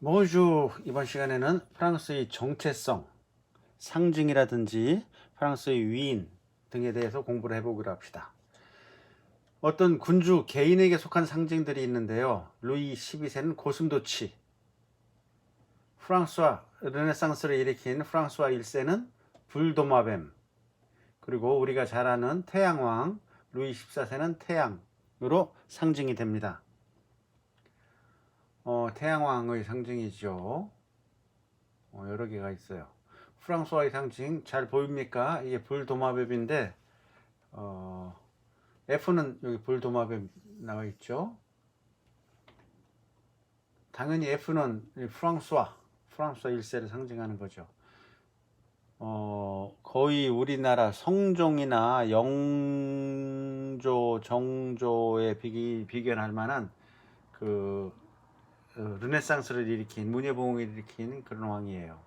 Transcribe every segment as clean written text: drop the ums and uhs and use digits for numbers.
모주 이번 시간에는 프랑스의 정체성, 상징이라든지 프랑스의 위인 등에 대해서 공부를 해보기로 합시다. 어떤 군주 개인에게 속한 상징들이 있는데요. 루이 12세는 고슴도치, 프랑스와 르네상스를 일으킨 프랑스와 1세는 불도마뱀, 그리고 우리가 잘 아는 태양왕 루이 14세는 태양으로 상징이 됩니다. 태양왕의 상징이죠. 여러 개가 있어요. 프랑스와의 상징 잘 보입니까? 이게 불도마뱀인데 F는 여기 불도마뱀 나와 있죠. 당연히 F는 프랑스와 1세를 상징하는 거죠. 거의 우리나라 성종이나 영조, 정조에 비견할 만한 그 르네상스를 일으킨, 문예부흥을 일으킨 그런 왕이에요.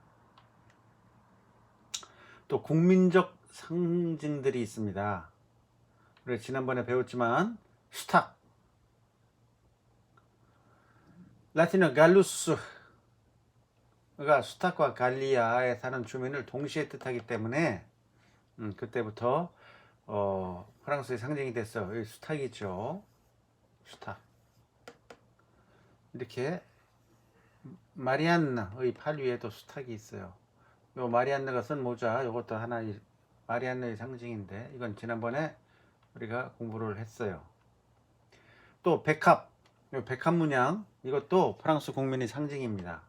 또 국민적 상징들이 있습니다. 그래서 지난번에 배웠지만 수탉, 라틴어 갈루스가 수탉과 갈리아에 사는 주민을 동시에 뜻하기 때문에 그때부터 프랑스의 상징이 됐어요. 수탉이죠. 수탉. 이렇게 마리안나의 팔 위에도 수탉이 있어요. 요 마리안나가 쓴 모자, 이것도 하나의 마리안나의 상징인데 이건 지난번에 우리가 공부를 했어요. 또 백합, 요 백합 문양, 이것도 프랑스 국민의 상징입니다.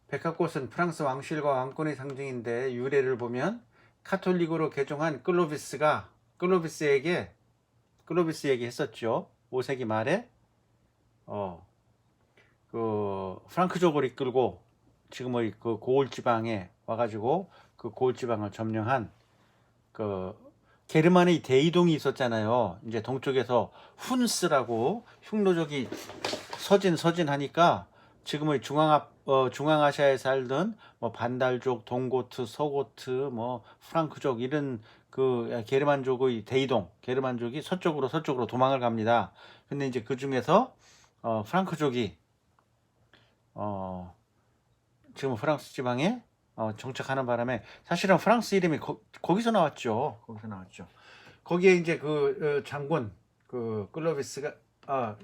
백합꽃은 프랑스 왕실과 왕권의 상징인데 유래를 보면 카톨릭으로 개종한 클로비스에게 했었죠. 5세기 말에 그 프랑크족을 이끌고 지금의 그 고을 지방에 와가지고 그 고을 지방을 점령한 그 게르만의 대이동이 있었잖아요. 이제 동쪽에서 훈스라고 흉노족이 서진하니까 지금의 중앙아시아에 살던 뭐 반달족, 동고트, 서고트, 뭐 프랑크족 이런 그 게르만족의 대이동, 게르만족이 서쪽으로 도망을 갑니다. 근데 이제 그 중에서 프랑크족이 지금 프랑스 지방에 정착하는 바람에 사실은 프랑스 이름이 거기서 나왔죠. 거기에 이제 그 장군 그 클로비스가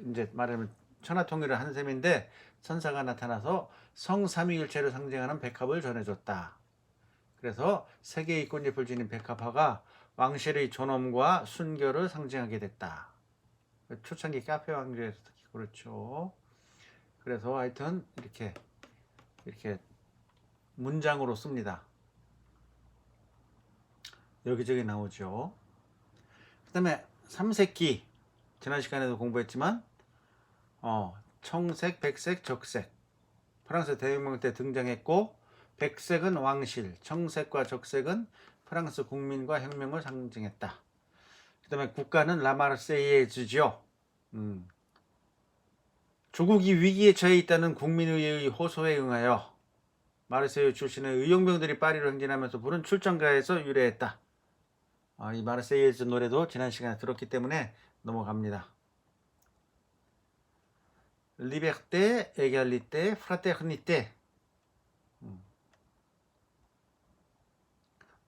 이제 말하면 천하통일을 한 셈인데 선사가 나타나서 성삼위일체를 상징하는 백합을 전해줬다. 그래서 세계의 꽃잎을 지닌 백합화가 왕실의 존엄과 순결을 상징하게 됐다. 초창기 카페 왕조에서 특히 그렇죠. 그래서 하여튼 이렇게 문장으로 씁니다. 여기저기 나오죠. 그 다음에 삼색기, 지난 시간에도 공부했지만 청색, 백색, 적색, 프랑스 대혁명 때 등장했고, 백색은 왕실, 청색과 적색은 프랑스 국민과 혁명을 상징했다. 그 다음에 국가는 라마르세이에즈죠. 조국이 위기에 처해 있다는 국민의회의 호소에 응하여 마르세유 출신의 의용병들이 파리로 행진하면서 부른 출정가에서 유래했다. 이 마르세유에즈 노래도 지난 시간에 들었기 때문에 넘어갑니다. 리베르테, 에갈리테, 프라테르니테.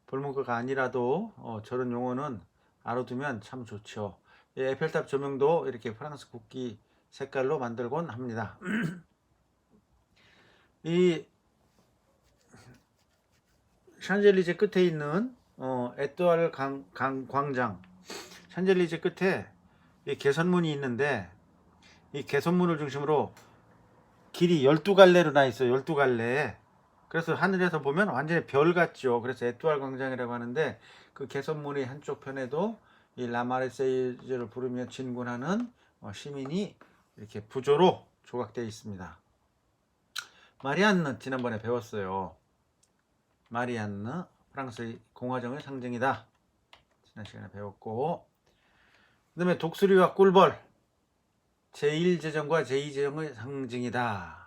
볼문과가 아니라도 저런 용어는 알아두면 참 좋죠. 에펠탑 조명도 이렇게 프랑스 국기 색깔로 만들곤 합니다. 이 샹젤리제 끝에 있는 에뚜알 광장, 샹젤리제 끝에 이 개선문이 있는데 이 개선문을 중심으로 길이 12갈래로 나 있어요. 12갈래. 그래서 하늘에서 보면 완전히 별 같죠. 그래서 에뚜알 광장이라고 하는데 그 개선문의 한쪽 편에도 이 라마르세이즈를 부르며 진군하는 시민이 이렇게 부조로 조각되어 있습니다. 마리안느 지난번에 배웠어요. 마리안느 프랑스의 공화정의 상징이다. 지난 시간에 배웠고, 그 다음에 독수리와 꿀벌 제1제정과 제2제정의 상징이다.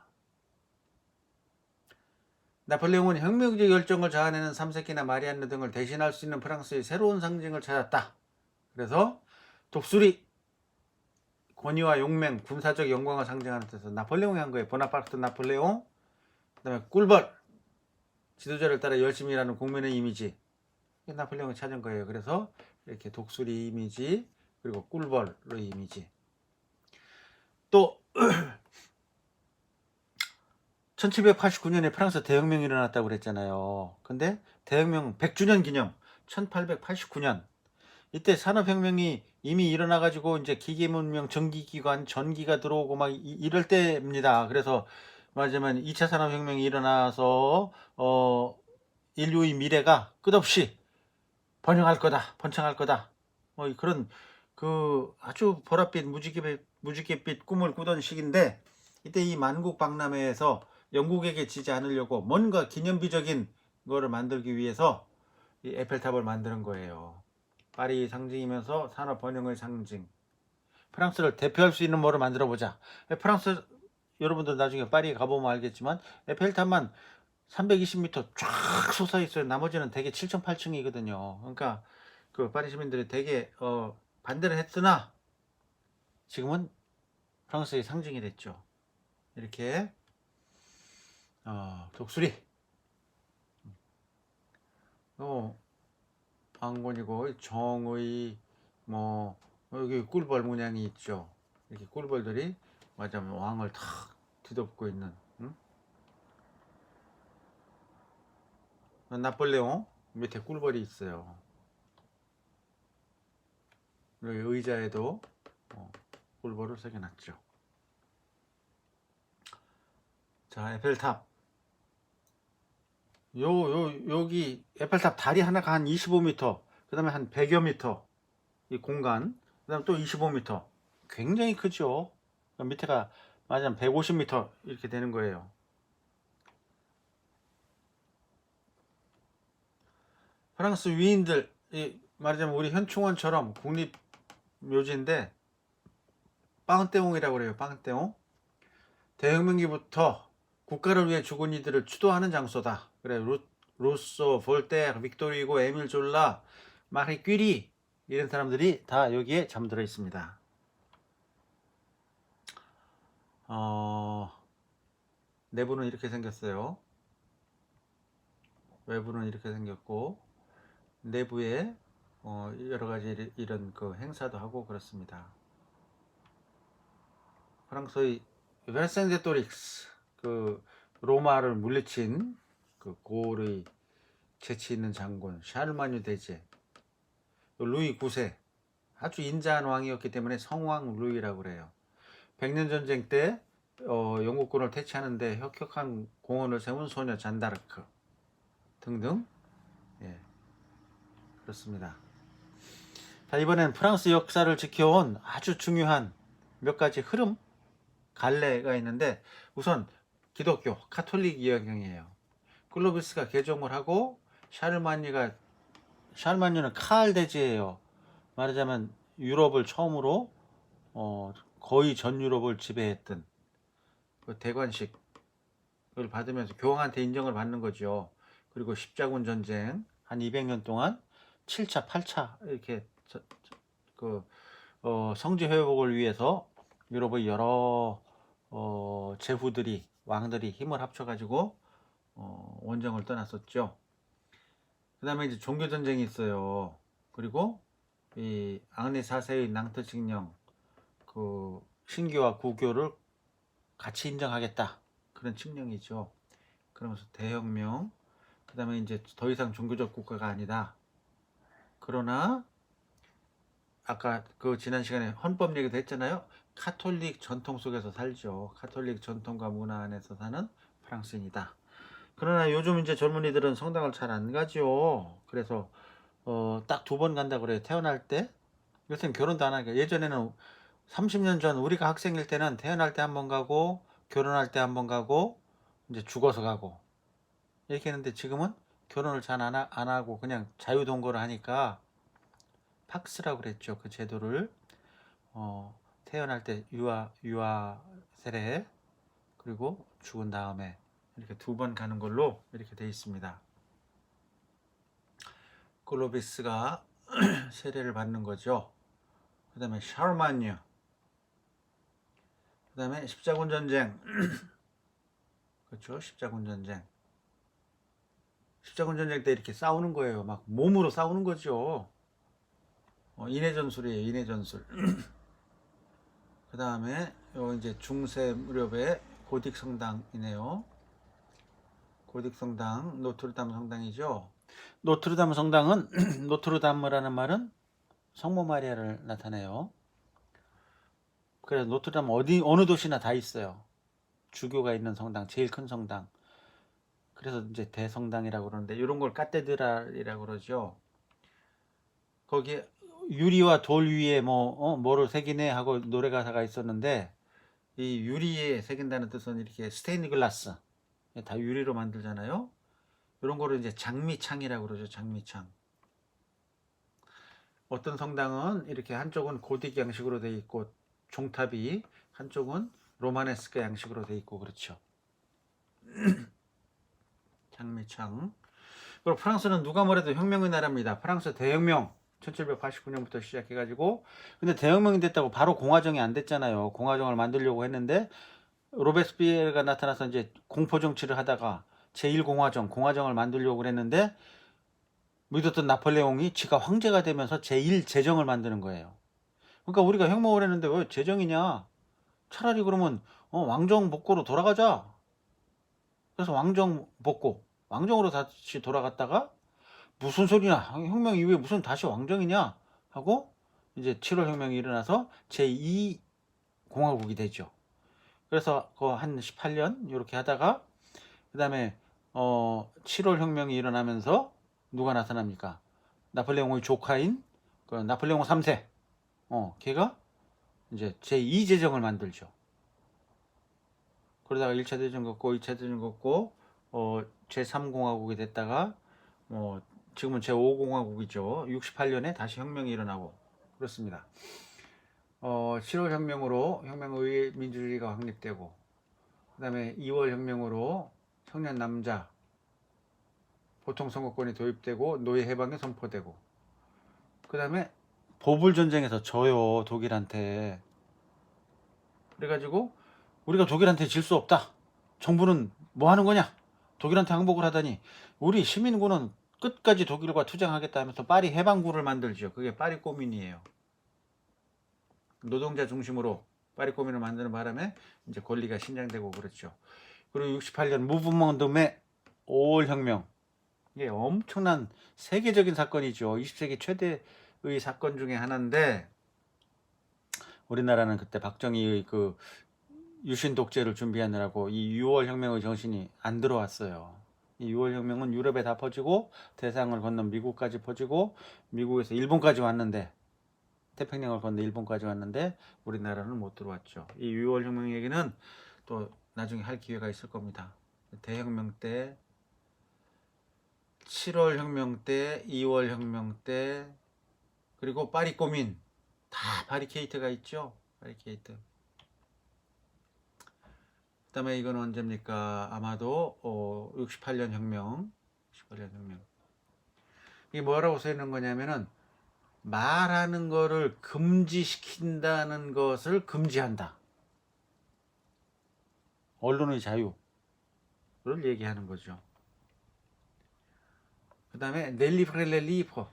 나폴레옹은 혁명적 열정을 자아내는 삼색기나 마리안느 등을 대신할 수 있는 프랑스의 새로운 상징을 찾았다. 그래서 독수리 권위와 용맹, 군사적 영광을 상징하는 뜻에서 나폴레옹이 한 거예요. 보나파르트 나폴레옹. 그다음에 꿀벌, 지도자를 따라 열심히 일하는 공민의 이미지. 이게 나폴레옹이 찾은 거예요. 그래서 이렇게 독수리 이미지, 그리고 꿀벌의 이미지. 또 1789년에 프랑스 대혁명이 일어났다고 그랬잖아요. 근데 대혁명 100주년 기념 1889년, 이때 산업혁명이 이미 일어나가지고 이제 기계문명, 전기기관, 전기가 들어오고 막 이럴 때입니다. 그래서 말하자면 2차 산업혁명이 일어나서 인류의 미래가 끝없이 번영할 거다, 번창할 거다. 그런 그 아주 보랏빛 무지갯빛 꿈을 꾸던 시기인데, 이때 이 만국 박람회에서 영국에게 지지 않으려고 뭔가 기념비적인 거를 만들기 위해서 이 에펠탑을 만드는 거예요. 파리 상징이면서 산업 번영의 상징. 프랑스를 대표할 수 있는 뭐를 만들어 보자. 프랑스, 여러분들 나중에 파리 가보면 알겠지만 에펠탑만 320m 쫙 솟아 있어요. 나머지는 대개 7층, 8층이거든요. 그러니까 그 파리 시민들이 되게 반대를 했으나 지금은 프랑스의 상징이 됐죠. 이렇게 독수리, 왕건이고 정의, 뭐 여기 꿀벌 문양이 있죠. 이렇게 꿀벌들이 맞아면 왕을 탁 뒤덮고 있는. 나폴레옹 밑에 꿀벌이 있어요. 여기 의자에도 꿀벌을 새겨놨죠. 자, 에펠탑. 여기 에펠탑 다리 하나가 한 25m, 그 다음에 한 100여 미터 이 공간, 그 다음에 또 25m. 굉장히 크죠. 밑에가 맞으면 150m 이렇게 되는 거예요. 프랑스 위인들, 말하자면 우리 현충원처럼 국립묘지인데 빵떼옹이라고 그래요. 빵떼옹. 대혁명기부터 국가를 위해 죽은 이들을 추도하는 장소다. 그래, 루소, 볼테르, 빅토르 후고, 에밀 졸라, 마리 퀴리, 이런 사람들이 다 여기에 잠들어 있습니다. 내부는 이렇게 생겼어요. 외부는 이렇게 생겼고, 내부에 여러 가지 이런 그 행사도 하고 그렇습니다. 프랑스의 베르생제토릭스, 그 로마를 물리친 그 고을의 재치 있는 장군 샤르마뉴 대제, 루이 9세, 아주 인자한 왕이었기 때문에 성왕 루이라고 그래요. 백년 전쟁 때 영국군을 퇴치하는데 혁혁한 공헌을 세운 소녀 잔다르크 등등. 예, 그렇습니다. 자, 이번엔 프랑스 역사를 지켜온 아주 중요한 몇 가지 흐름, 갈래가 있는데, 우선 기독교 카톨릭 이영경이에요. 클로비스가 개종을 하고 샤르마뉴는 카알 대제예요. 말하자면 유럽을 처음으로 거의 전 유럽을 지배했던 그 대관식을 받으면서 교황한테 인정을 받는 거죠. 그리고 십자군 전쟁 한 200년 동안 7차, 8차 이렇게 성지 회복을 위해서 유럽의 여러 제후들이, 왕들이 힘을 합쳐가지고 원정을 떠났었죠. 그 다음에 이제 종교 전쟁이 있어요. 그리고 이 앙리 4세의 낭트 칙령, 그 신교와 구교를 같이 인정하겠다, 그런 칙령이죠. 그러면서 대혁명. 그 다음에 이제 더 이상 종교적 국가가 아니다. 그러나 아까 그 지난 시간에 헌법 얘기도 했잖아요. 카톨릭 전통 속에서 살죠. 카톨릭 전통과 문화 안에서 사는 프랑스인이다. 그러나 요즘 이제 젊은이들은 성당을 잘 안 가죠. 그래서 딱 2번 간다 그래요. 태어날 때. 요새는 결혼도 안 하니까. 예전에는 30년 전 우리가 학생일 때는 태어날 때 1번 가고, 결혼할 때 1번 가고, 이제 죽어서 가고 이렇게 했는데, 지금은 결혼을 잘 안 하고 그냥 자유동거를 하니까 팍스라고 그랬죠. 그 제도를 태어날 때 유아 세례, 그리고 죽은 다음에 이렇게 2번 가는 걸로 이렇게 돼 있습니다. 클로비스가 세례를 받는 거죠. 그 다음에 샤르마뉴, 그 다음에 십자군 전쟁. 그렇죠. 십자군 전쟁. 십자군 전쟁 때 이렇게 싸우는 거예요. 막 몸으로 싸우는 거죠. 인해전술이에요. 인해전술. 그 다음에 요 이제 중세 무렵에 고딕 성당이네요. 고딕 성당, 노트르담 성당이죠. 노트르담 성당은 노트르담이라는 말은 성모 마리아를 나타내요. 그래서 노트르담 어느 도시나 다 있어요. 주교가 있는 성당, 제일 큰 성당. 그래서 이제 대성당이라고 그러는데 이런 걸 카테드랄이라고 그러죠. 거기에 유리와 돌 위에 뭐를 새기네 하고 노래 가사가 있었는데 이 유리에 새긴다는 뜻은 이렇게 스테인드 글라스 다 유리로 만들잖아요. 이런 거를 이제 장미창이라고 그러죠. 장미창. 어떤 성당은 이렇게 한쪽은 고딕 양식으로 돼 있고 종탑이 한쪽은 로마네스크 양식으로 돼 있고 그렇죠. 장미창. 그리고 프랑스는 누가 뭐래도 혁명의 나라입니다. 프랑스 대혁명 1789년부터 시작해가지고 근데 대혁명이 됐다고 바로 공화정이 안 됐잖아요. 공화정을 만들려고 했는데 로베스피에르가 나타나서 이제 공포 정치를 하다가 제1공화정, 공화정을 만들려고 그랬는데 믿었던 나폴레옹이 지가 황제가 되면서 제1제정을 만드는 거예요. 그러니까 우리가 혁명을 했는데 왜 제정이냐? 차라리 그러면 왕정 복고로 돌아가자. 그래서 왕정 복고, 왕정으로 다시 돌아갔다가 무슨 소리냐? 혁명 이후에 무슨 다시 왕정이냐? 하고 이제 7월 혁명이 일어나서 제2공화국이 되죠. 그래서 한 18년 이렇게 하다가 그다음에 7월 혁명이 일어나면서 누가 나타납니까? 나폴레옹의 조카인 그 나폴레옹 3세. 걔가 이제 제2제정을 만들죠. 그러다가 1차 대전 겪고 2차 대전 겪고 제3공화국이 됐다가 지금은 제5공화국이죠. 68년에 다시 혁명이 일어나고 그렇습니다. 7월 혁명으로 혁명의 민주주의가 확립되고 그 다음에 2월 혁명으로 청년 남자 보통 선거권이 도입되고 노예 해방이 선포되고 그 다음에 보불전쟁에서 져요. 독일한테. 그래가지고 우리가 독일한테 질 수 없다. 정부는 뭐 하는 거냐? 독일한테 항복을 하다니 우리 시민군은 끝까지 독일과 투쟁하겠다 하면서 파리 해방구를 만들죠. 그게 파리 꼬민이에요. 노동자 중심으로 파리 꼬민을 만드는 바람에 이제 권리가 신장되고 그렇죠. 그리고 68년 무브먼트의 5월 혁명. 이게 엄청난 세계적인 사건이죠. 20세기 최대의 사건 중에 하나인데 우리나라는 그때 박정희의 그 유신 독재를 준비하느라고 이 6월 혁명의 정신이 안 들어왔어요. 이 6월 혁명은 유럽에 다 퍼지고 대상을 건너 미국까지 퍼지고 미국에서 일본까지 왔는데 태평양을 건너 일본까지 왔는데 우리나라는 못 들어왔죠. 이 6월 혁명 얘기는 또 나중에 할 기회가 있을 겁니다. 대혁명 때 7월 혁명 때 2월 혁명 때 그리고 파리 꼬민 다 바리케이트가 있죠. 바리케이트. 그 다음에 이건 언제입니까? 아마도 68년 혁명. 68년 혁명. 이게 뭐라고 써 있는 거냐면은 말하는 거를 금지시킨다는 것을 금지한다. 언론의 자유를 얘기하는 거죠. 그 다음에 넬리프렐레 리퍼.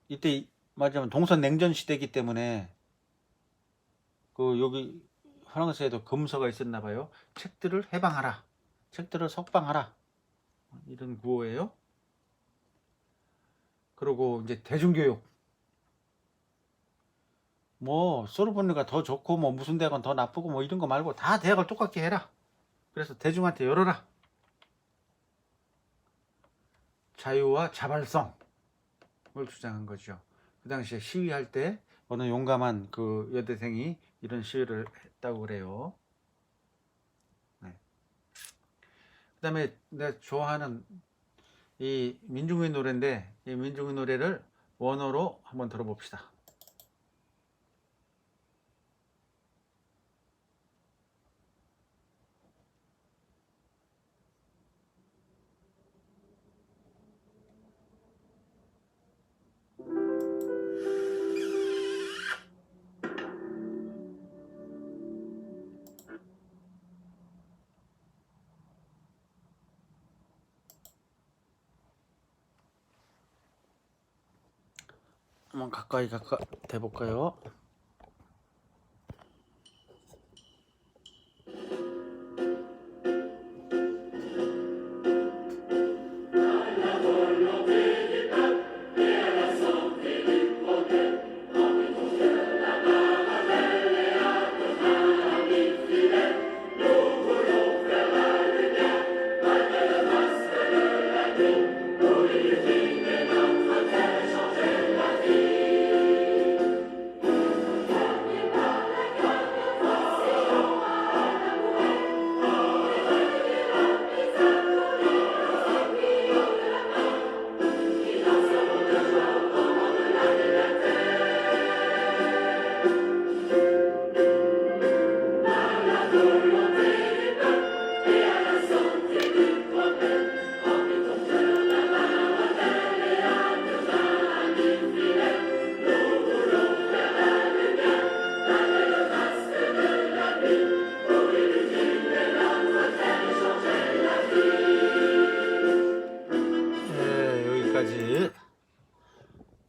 이때 맞으면 동선 냉전 시대이기 때문에 그 여기 프랑스에도 금서가 있었나 봐요. 책들을 해방하라. 책들을 석방하라. 이런 구호예요. 그리고 이제 대중교육. 뭐 소르본느가 더 좋고 뭐 무슨 대학은 더 나쁘고 뭐 이런 거 말고 다 대학을 똑같게 해라. 그래서 대중한테 열어라. 자유와 자발성을 주장한 거죠. 그 당시에 시위할 때 어느 용감한 그 여대생이 이런 시위를 했다고 그래요. 네. 그 다음에 내가 좋아하는 이 민중의 노래인데 이 민중의 노래를 원어로 한번 들어봅시다. 한번 가까이 대볼까요?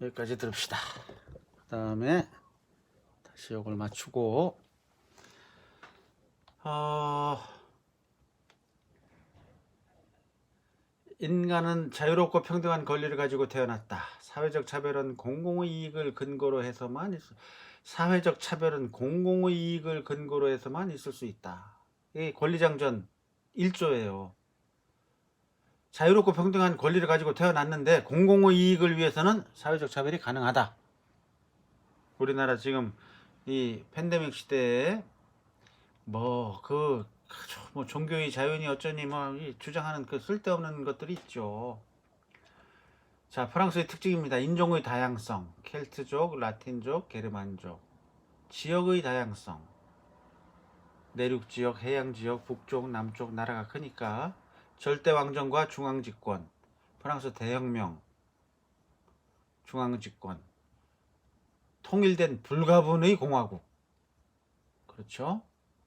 여기까지 들읍시다. 그 다음에 다시 이걸 맞추고 인간은 자유롭고 평등한 권리를 가지고 태어났다. 사회적 차별은 공공의 이익을 근거로 해서만 사회적 차별은 공공의 이익을 근거로 해서만 있을 수 있다. 이게 권리장전 1조예요. 자유롭고 평등한 권리를 가지고 태어났는데 공공의 이익을 위해서는 사회적 차별이 가능하다. 우리나라 지금 이 팬데믹 시대에 뭐 종교의 자유니 어쩌니 주장하는 그 쓸데없는 것들이 있죠. 자, 프랑스의 특징입니다. 인종의 다양성, 켈트족, 라틴족, 게르만족, 지역의 다양성, 내륙지역, 해양지역, 북쪽, 남쪽 나라가 크니까 절대왕정과 중앙집권, 프랑스 대혁명, 중앙집권, 통일된 불가분의 공화국, 그렇죠?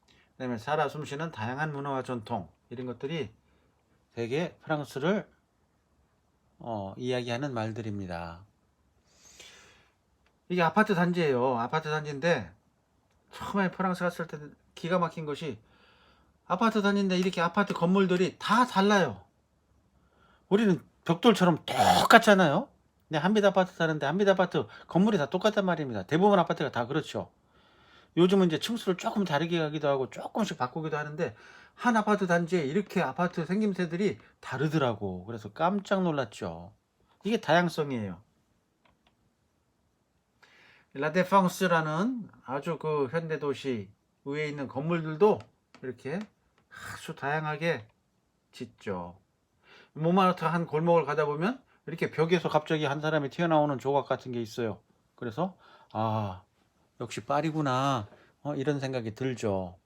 그 다음에 살아 숨쉬는 다양한 문화와 전통, 이런 것들이 되게 프랑스를 이야기하는 말들입니다. 이게 아파트 단지예요. 아파트 단지인데 처음에 프랑스 갔을 때 기가 막힌 것이 아파트 단지인데 이렇게 아파트 건물들이 다 달라요. 우리는 벽돌처럼 똑같잖아요. 근데 한빛 아파트 사는데 한빛 아파트 건물이 다 똑같단 말입니다. 대부분 아파트가 다 그렇죠. 요즘은 이제 층수를 조금 다르게 가기도 하고 조금씩 바꾸기도 하는데 한 아파트 단지에 이렇게 아파트 생김새들이 다르더라고. 그래서 깜짝 놀랐죠. 이게 다양성이에요. 라데팡스라는 아주 그 현대도시 위에 있는 건물들도 이렇게 아주 다양하게 짓죠. 모마르트 한 골목을 가다 보면 이렇게 벽에서 갑자기 한 사람이 튀어나오는 조각 같은 게 있어요. 그래서 역시 파리구나 이런 생각이 들죠.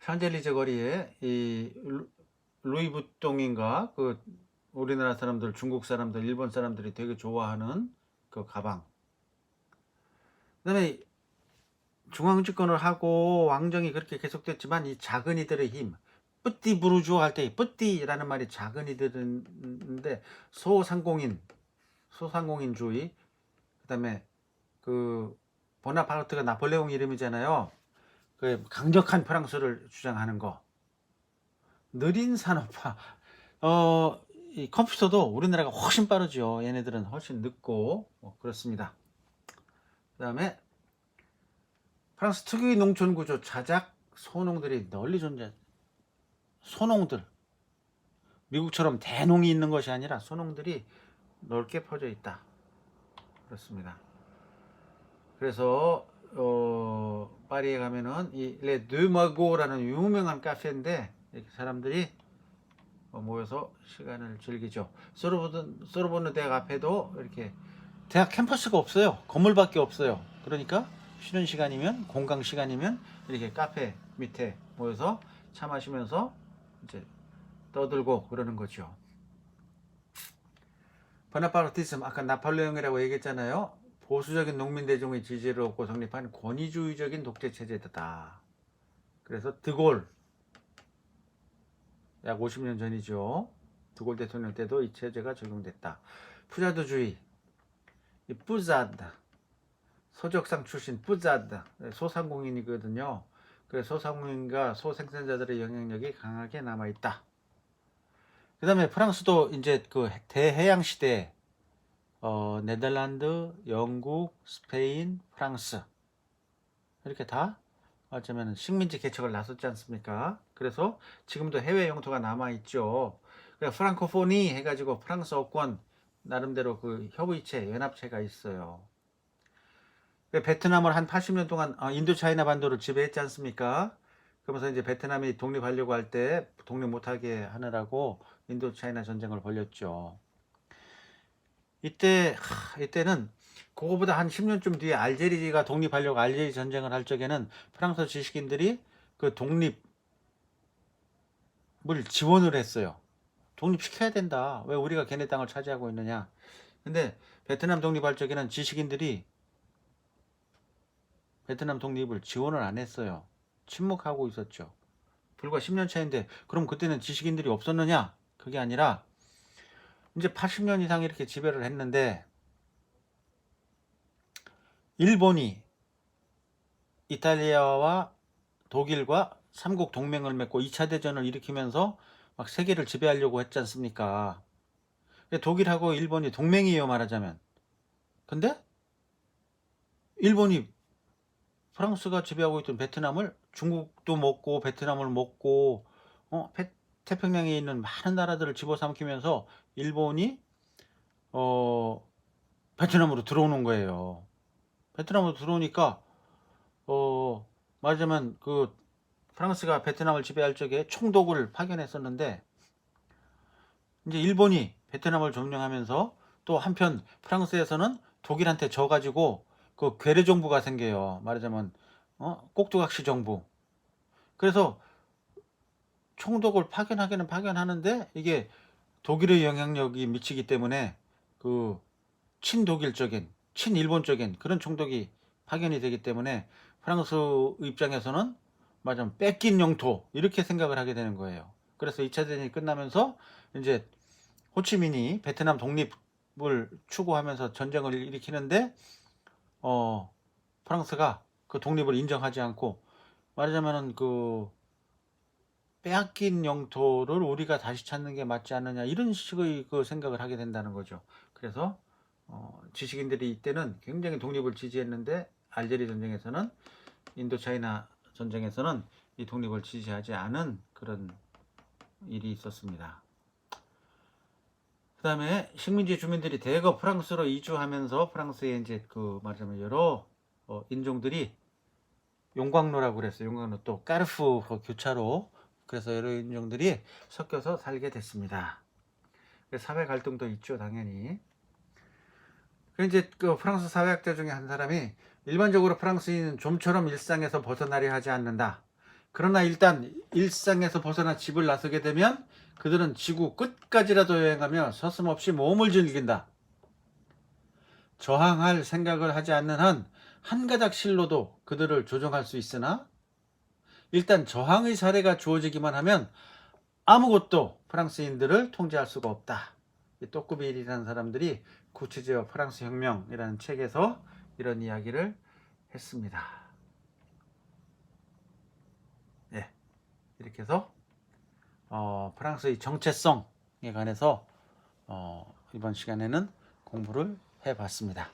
샹젤리제 거리에 이 루이부통인가 그 우리나라 사람들, 중국 사람들, 일본 사람들이 되게 좋아하는 그 가방. 그다음에 중앙집권을 하고 왕정이 그렇게 계속됐지만 이 작은 이들의 힘, 뿌띠 부르주아 할 때 뿌띠라는 말이 작은 이들인데 소상공인주의, 그다음에 그 보나파르트가 나폴레옹 이름이잖아요. 그 강력한 프랑스를 주장하는 거. 느린 산업화. 이 컴퓨터도 우리나라가 훨씬 빠르죠. 얘네들은 훨씬 늦고 그렇습니다. 그다음에 프랑스 특유의 농촌 구조, 자작 소농들이 널리 존재. 소농들. 미국처럼 대농이 있는 것이 아니라 소농들이 넓게 퍼져 있다. 그렇습니다. 그래서 파리에 가면은 이 레 드마고라는 유명한 카페인데 이렇게 사람들이 모여서 시간을 즐기죠. 소르보느 대학 앞에도 이렇게 대학 캠퍼스가 없어요. 건물밖에 없어요. 그러니까 쉬는 시간이면 공강 시간이면 이렇게 카페 밑에 모여서 차 마시면서 이제 떠들고 그러는 거죠. 보나파르티즘 아까 나폴레옹이라고 얘기했잖아요. 보수적인 농민 대중의 지지를 얻고 성립한 권위주의적인 독재 체제다. 그래서 드골 약 50년 전이죠. 드골 대통령 때도 이 체제가 적용됐다. 푸자드주의, 이 뿌자드, 소적상 출신 뿌자드, 소상공인이거든요. 그래서 소상공인과 소생산자들의 영향력이 강하게 남아있다. 그 다음에 프랑스도 이제 그 대해양 시대, 네덜란드, 영국, 스페인, 프랑스 이렇게 다 어쩌면 식민지 개척을 나섰지 않습니까? 그래서 지금도 해외 영토가 남아 있죠. 그러니까 프랑코포니 해가지고 프랑스어권 나름대로 그 협의체, 연합체가 있어요. 베트남을 한 80년 동안 인도차이나 반도를 지배했지 않습니까? 그러면서 이제 베트남이 독립하려고 할 때 독립 못하게 하느라고 인도차이나 전쟁을 벌였죠. 이때는 그거보다 한 10년쯤 뒤에 알제리가 독립하려고 알제리 전쟁을 할 적에는 프랑스 지식인들이 그 독립을 지원을 했어요. 독립시켜야 된다. 왜 우리가 걔네 땅을 차지하고 있느냐. 근데 베트남 독립할 적에는 지식인들이 베트남 독립을 지원을 안 했어요. 침묵하고 있었죠. 불과 10년 차인데 그럼 그때는 지식인들이 없었느냐? 그게 아니라 이제 80년 이상 이렇게 지배를 했는데 일본이 이탈리아와 독일과 삼국 동맹을 맺고 2차 대전을 일으키면서 막 세계를 지배하려고 했지 않습니까? 독일하고 일본이 동맹이에요, 말하자면. 근데 일본이 프랑스가 지배하고 있던 베트남을 중국도 먹고 베트남을 먹고 태평양에 있는 많은 나라들을 집어삼키면서 일본이 베트남으로 들어오는 거예요. 베트남으로 들어오니까 말하자면 그 프랑스가 베트남을 지배할 적에 총독을 파견했었는데 이제 일본이 베트남을 점령하면서 또 한편 프랑스에서는 독일한테 져가지고 그 괴뢰 정부가 생겨요. 말하자면 꼭두각시 정부. 그래서 총독을 파견하기는 파견하는데 이게 독일의 영향력이 미치기 때문에 그 친독일적인 친일본적인 그런 총독이 파견이 되기 때문에 프랑스 입장에서는 말하자면 뺏긴 영토 이렇게 생각을 하게 되는 거예요. 그래서 2차 대전이 끝나면서 이제 호치민이 베트남 독립을 추구하면서 전쟁을 일으키는데 프랑스가 그 독립을 인정하지 않고 말하자면은 그 빼앗긴 영토를 우리가 다시 찾는 게 맞지 않느냐 이런 식의 그 생각을 하게 된다는 거죠. 그래서 지식인들이 이때는 굉장히 독립을 지지했는데 알제리 전쟁에서는 인도차이나 전쟁에서는 이 독립을 지지하지 않은 그런 일이 있었습니다. 그 다음에 식민지 주민들이 대거 프랑스로 이주하면서 프랑스에 이제 그 말하자면 여러 인종들이 용광로라고 그랬어요. 용광로 또 까르푸 교차로 그래서 여러 인종들이 섞여서 살게 됐습니다. 사회 갈등도 있죠, 당연히. 이제 그 프랑스 사회학자 중에 한 사람이 일반적으로 프랑스인은 좀처럼 일상에서 벗어나려 하지 않는다. 그러나 일단 일상에서 벗어나 집을 나서게 되면 그들은 지구 끝까지라도 여행하며 서슴없이 모험을 즐긴다. 저항할 생각을 하지 않는 한 한 가닥 실로도 그들을 조종할 수 있으나 일단 저항의 사례가 주어지기만 하면 아무것도 프랑스인들을 통제할 수가 없다. 또꾸빌이라는 사람들이 구체적 프랑스 혁명이라는 책에서 이런 이야기를 했습니다. 네, 이렇게 해서 프랑스의 정체성에 관해서 이번 시간에는 공부를 해봤습니다.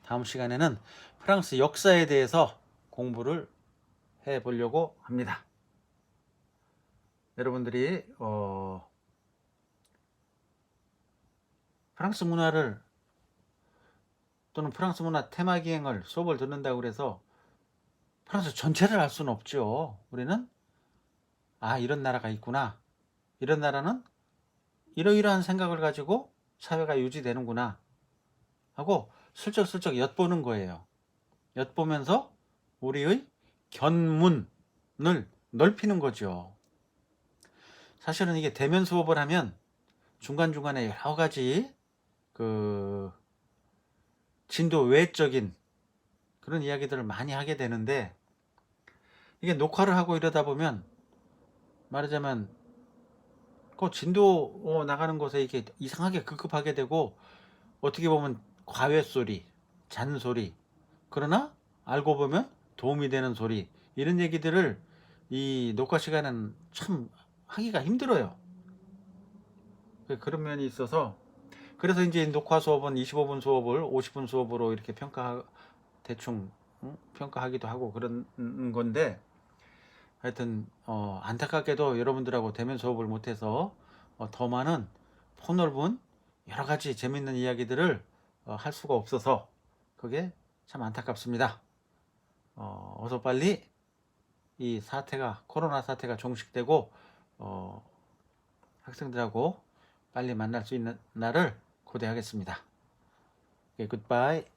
다음 시간에는 프랑스 역사에 대해서 공부를 해보려고 합니다. 여러분들이 프랑스 문화를 또는 프랑스 문화 테마 기행을 수업을 듣는다고 해서 프랑스 전체를 알 수는 없죠. 우리는 이런 나라가 있구나. 이런 나라는 이러이러한 생각을 가지고 사회가 유지되는구나 하고 슬쩍슬쩍 엿보는 거예요. 엿보면서 우리의 견문을 넓히는 거죠. 사실은 이게 대면 수업을 하면 중간중간에 여러 가지 그 진도 외적인 그런 이야기들을 많이 하게 되는데 이게 녹화를 하고 이러다 보면 말하자면 그 진도 나가는 곳에 이렇게 이상하게 급급하게 되고 어떻게 보면 과외 소리, 잔소리, 그러나 알고 보면 도움이 되는 소리, 이런 얘기들을 이 녹화 시간은 참 하기가 힘들어요. 그런 면이 있어서 그래서 이제 녹화 수업은 25분 수업을 50분 수업으로 이렇게 대충 평가하기도 하고 그런 건데, 하여튼 안타깝게도 여러분들하고 대면 수업을 못해서 더 많은 폭넓은 여러 가지 재밌는 이야기들을 할 수가 없어서 그게 참 안타깝습니다. 어서 빨리 이 사태가, 코로나 사태가 종식되고 학생들하고 빨리 만날 수 있는 날을 고대하겠습니다. Okay, goodbye.